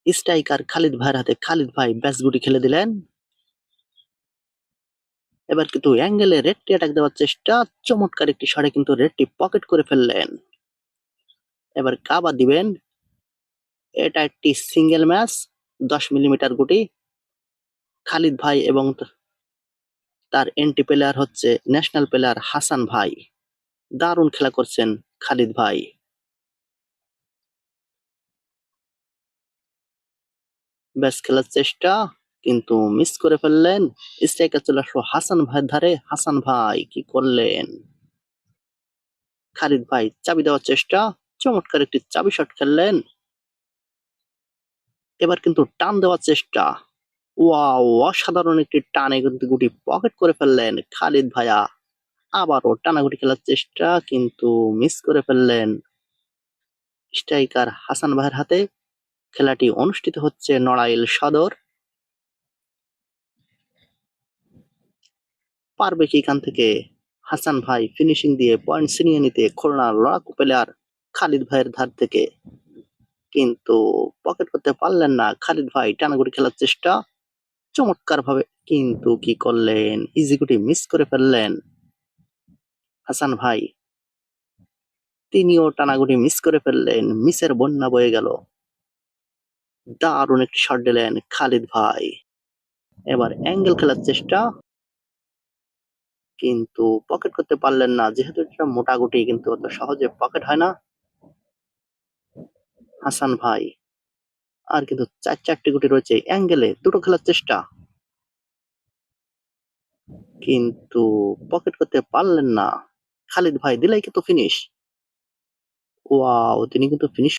Striker Khalid ভাইয়ের হাতে খালিদ ভাই ব্যাস গুটি খেলে দিলেন। এবার কিন্তু অ্যাঙ্গেলে রেডটি অ্যাটাক দেওয়ার চেষ্টা, চমৎকার একটি শটে কিন্তু রেডটি পকেট করে ফেললেন। এবার কাবা দিবেন, এটা একটি সিঙ্গেল ম্যাচ, 10 মিলিমিটার গুটি। খালিদ ভাই এবং তার এন্টি প্লেয়ার হচ্ছে ন্যাশনাল প্লেয়ার হাসান ভাই। দারুণ খেলা করছেন খালিদ ভাই। ব্যাস খেলার চেষ্টা, কিন্তু মিস করে ফেললেন। স্ট্রাইকার চলে আসলো হাসান ভাইয়ের ধারে, হাসান ভাই কি করলেন? খালিদ ভাই চাবি দেওয়ার চেষ্টা, চমৎকার একটি চাবি শট খেললেন। এবার কিন্তু টান দেওয়ার চেষ্টা, ওয়াও অসাধারণ একটি টানে কিন্তু গুটি পকেট করে ফেললেন খালিদ ভাইয়া। আবারও টানাগুটি খেলার চেষ্টা, কিন্তু মিস করে ফেললেন স্ট্রাইকার হাসান ভাইয়ের হাতে। খেলাটি অনুষ্ঠিত হচ্ছে নড়াইল সদর। পারবে কি এখান থেকে হাসান ভাই ফিনিশিং দিয়ে পয়েন্ট ছিনিয়ে নিতে খুলনার লড়াকু প্লেয়ার খালিদ ভাইয়ের ধার থেকে? কিন্তু পকেট করতে পারলেন না খালিদ ভাই। টানাগুটি খেলার চেষ্টা, চমৎকার ভাবে কিন্তু কি করলেন, ইজি গুটি মিস করে ফেললেন হাসান ভাই। তিনিও টানাগুটি মিস করে ফেললেন, মিসের বন্যা বয়ে গেল। দারুণ একটি শট দিলেন খালিদ ভাই। এবার অ্যাঙ্গেল খেলার চেষ্টা, কিন্তু পকেট করতে পারলেন না, যেহেতু এটা মোটা গুটি কিন্তু অত সহজে পকেট হয় না হাসান ভাই। আর কিন্তু চারটি গুটি রয়েছে অ্যাঙ্গেলে, দুটো খেলার চেষ্টা, কিন্তু পকেট করতে পারলেন না খালিদ ভাই। দিলেই কিন্তু ফিনিশ। ওয়াও, তিনি কিন্তু ফিনিশ